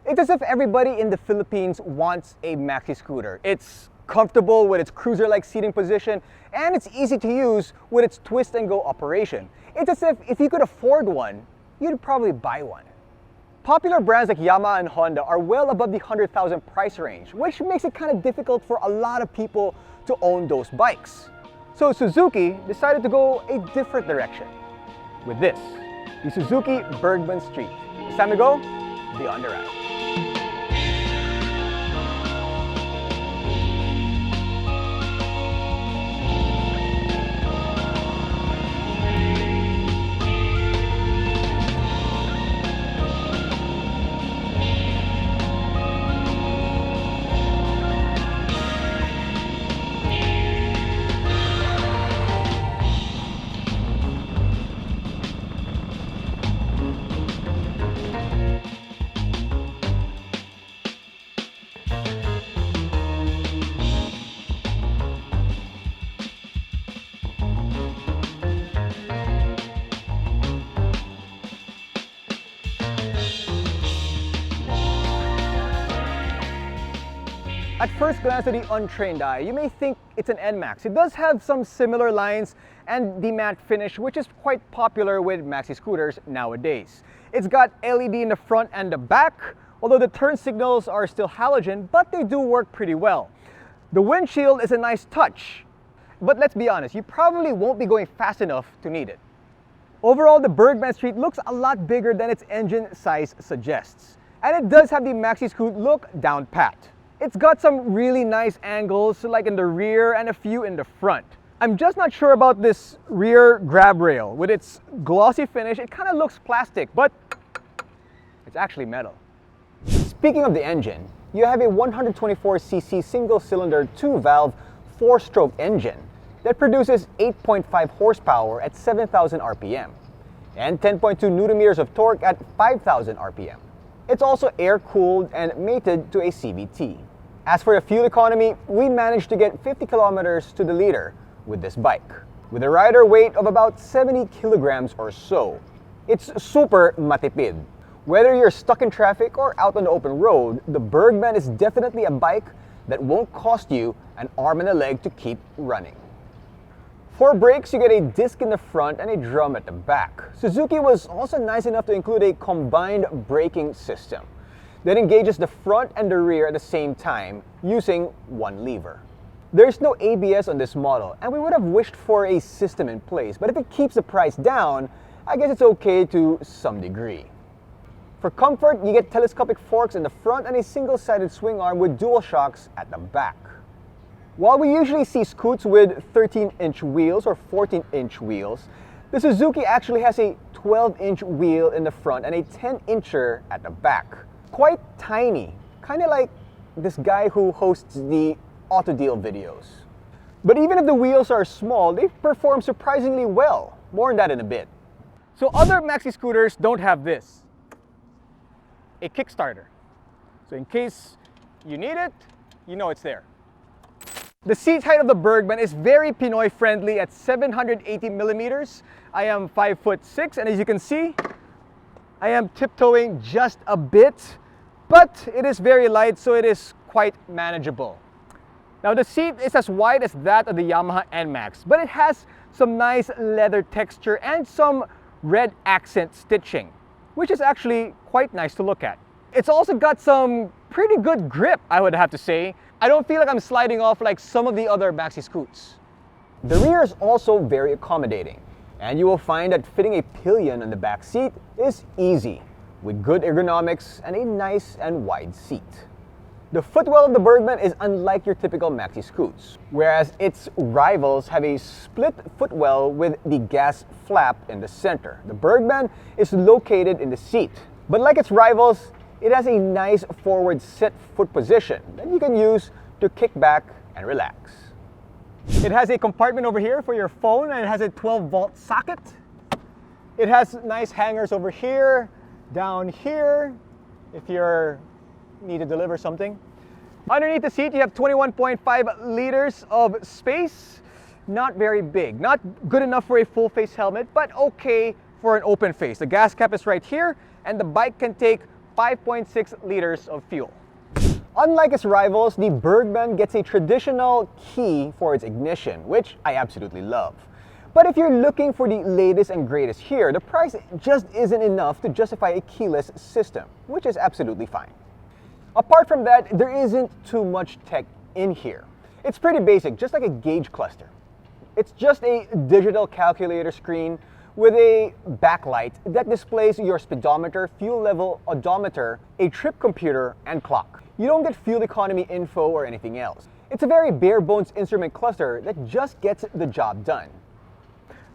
It's as if everybody in the Philippines wants a maxi scooter. It's comfortable with its cruiser-like seating position, and it's easy to use with its twist-and-go operation. It's as if you could afford one, you'd probably buy one. Popular brands like Yamaha and Honda are well above the 100,000 price range, which makes it kind of difficult for a lot of people to own those bikes. So Suzuki decided to go a different direction with this, the Suzuki Burgman Street. It's time to go beyond the ride. At first glance to the untrained eye, you may think it's an NMAX. It does have some similar lines and the matte finish, which is quite popular with maxi scooters nowadays. It's got LED in the front and the back, although the turn signals are still halogen, but they do work pretty well. The windshield is a nice touch, but let's be honest, you probably won't be going fast enough to need it. Overall, the Burgman Street looks a lot bigger than its engine size suggests, and it does have the maxi scoot look down pat. It's got some really nice angles, like in the rear and a few in the front. I'm just not sure about this rear grab rail. With its glossy finish, it kind of looks plastic, but it's actually metal. Speaking of the engine, you have a 124cc single-cylinder 2-valve 4-stroke engine that produces 8.5 horsepower at 7,000 RPM and 10.2 Nm of torque at 5,000 RPM. It's also air-cooled and mated to a CVT. As for the fuel economy, we managed to get 50 kilometers to the liter with this bike. With a rider weight of about 70 kilograms or so, it's super matipid. Whether you're stuck in traffic or out on the open road, the Burgman is definitely a bike that won't cost you an arm and a leg to keep running. For brakes, you get a disc in the front and a drum at the back. Suzuki was also nice enough to include a combined braking system that engages the front and the rear at the same time using one lever. There's no ABS on this model, and we would have wished for a system in place, but if it keeps the price down, I guess it's okay to some degree. For comfort, you get telescopic forks in the front and a single-sided swing arm with dual shocks at the back. While we usually see scoots with 13-inch wheels or 14-inch wheels, the Suzuki actually has a 12-inch wheel in the front and a 10-incher at the back. Quite tiny, kind of like this guy who hosts the MotoDeal videos. But even if the wheels are small, they perform surprisingly well. More on that in a bit. So other maxi scooters don't have this, a kickstarter. So in case you need it, you know it's there. The seat height of the Burgman is very Pinoy friendly at 780 millimeters. I am 5'6", and as you can see, I am tiptoeing just a bit, but it is very light, so it is quite manageable. Now the seat is as wide as that of the Yamaha NMAX, but it has some nice leather texture and some red accent stitching, which is actually quite nice to look at. It's also got some pretty good grip, I would have to say. I don't feel like I'm sliding off like some of the other maxi scoots. The rear is also very accommodating, and you will find that fitting a pillion on the back seat is easy, with good ergonomics and a nice and wide seat. The footwell of the Burgman is unlike your typical maxi scoots, whereas its rivals have a split footwell with the gas flap in the center. The Burgman is located in the seat, but like its rivals, it has a nice forward set foot position that you can use to kick back and relax. It has a compartment over here for your phone, and it has a 12-volt socket. It has nice hangers over here, down here, if you need to deliver something. Underneath the seat, you have 21.5 liters of space. Not very big, not good enough for a full face helmet, but okay for an open face. The gas cap is right here, and the bike can take 5.6 liters of fuel. Unlike its rivals, the Burgman gets a traditional key for its ignition, which I absolutely love. But if you're looking for the latest and greatest here, the price just isn't enough to justify a keyless system, which is absolutely fine. Apart from that, there isn't too much tech in here. It's pretty basic, just like a gauge cluster. It's just a digital calculator screen with a backlight that displays your speedometer, fuel level, odometer, a trip computer, and clock. You don't get fuel economy info or anything else. It's a very bare bones instrument cluster that just gets the job done.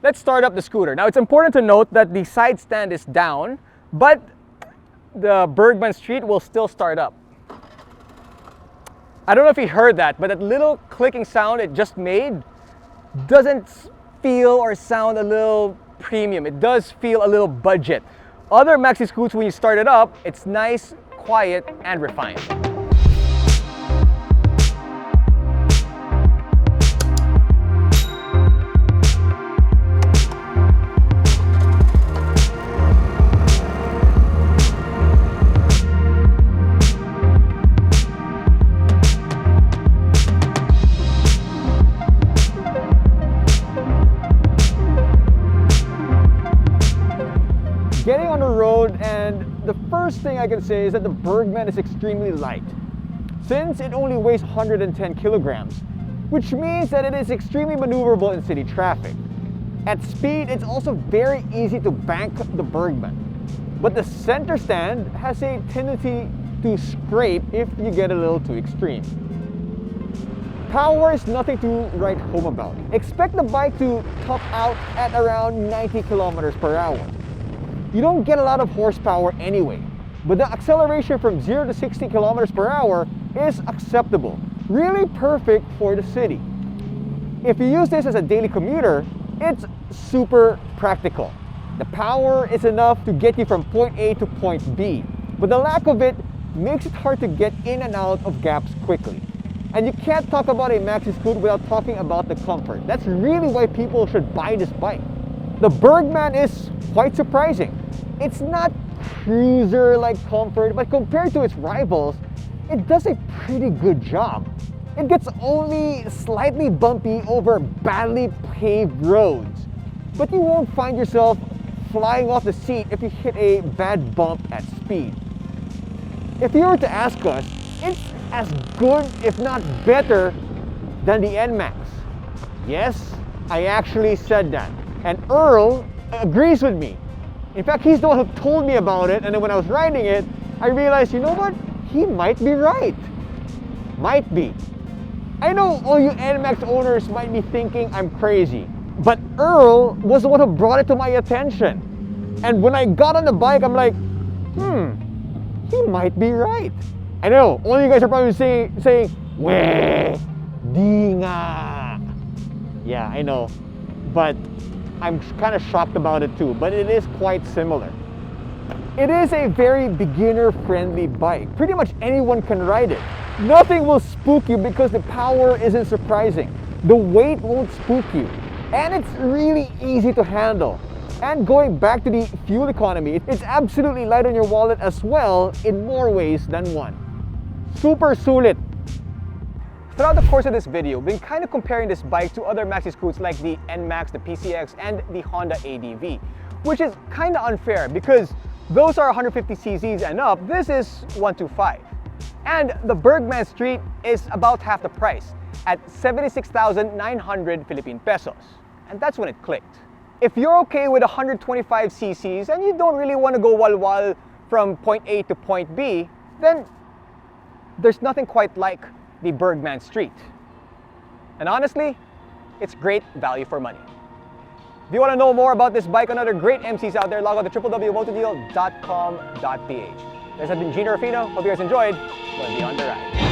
Let's start up the scooter. Now, it's important to note that the side stand is down, but the Burgman Street will still start up. I don't know if you heard that, but that little clicking sound it just made doesn't feel or sound a little premium. It does feel a little budget. Other maxiscoots, when you start it up, it's nice, quiet, and refined. Getting on the road, and the first thing I can say is that the Burgman is extremely light, since it only weighs 110 kilograms, which means that it is extremely maneuverable in city traffic. At speed, it's also very easy to bank the Burgman, but the center stand has a tendency to scrape if you get a little too extreme. Power is nothing to write home about. Expect the bike to top out at around 90 kilometers per hour. You don't get a lot of horsepower anyway, but the acceleration from 0 to 60 kilometers per hour is acceptable, really perfect for the city. If you use this as a daily commuter, it's super practical. The power is enough to get you from point A to point B, but the lack of it makes it hard to get in and out of gaps quickly. And you can't talk about a maxiscoot without talking about the comfort. That's really why people should buy this bike. The Burgman is quite surprising. It's not cruiser-like comfort, but compared to its rivals, it does a pretty good job. It gets only slightly bumpy over badly paved roads, but you won't find yourself flying off the seat if you hit a bad bump at speed. If you were to ask us, it's as good, if not better, than the NMAX. Yes, I actually said that. And Earl agrees with me. In fact, he's the one who told me about it, and then when I was riding it, I realized, you know what? He might be right. Might be. I know all you NMAX owners might be thinking I'm crazy, but Earl was the one who brought it to my attention. And when I got on the bike, I'm like, he might be right. I know, all you guys are probably saying, weh, di nga. Yeah, I know, but I'm kind of shocked about it too, but it is quite similar. It is a very beginner-friendly bike. Pretty much anyone can ride it. Nothing will spook you because the power isn't surprising. The weight won't spook you. And it's really easy to handle. And going back to the fuel economy, it's absolutely light on your wallet as well in more ways than one. Super sulit. Throughout the course of this video, we've been kind of comparing this bike to other maxiscoots like the NMAX, the PCX, and the Honda ADV, which is kind of unfair because those are 150ccs and up, this is 125. And the Burgman Street is about half the price at 76,900 Philippine pesos. And that's when it clicked. If you're okay with 125cc's and you don't really want to go walwal from point A to point B, then there's nothing quite like the Burgman Street. And honestly, it's great value for money. If you want to know more about this bike and other great MCs out there, log on to www.motodeal.com.ph. This has been Jinno. Hope you guys enjoyed. We'll be on the ride.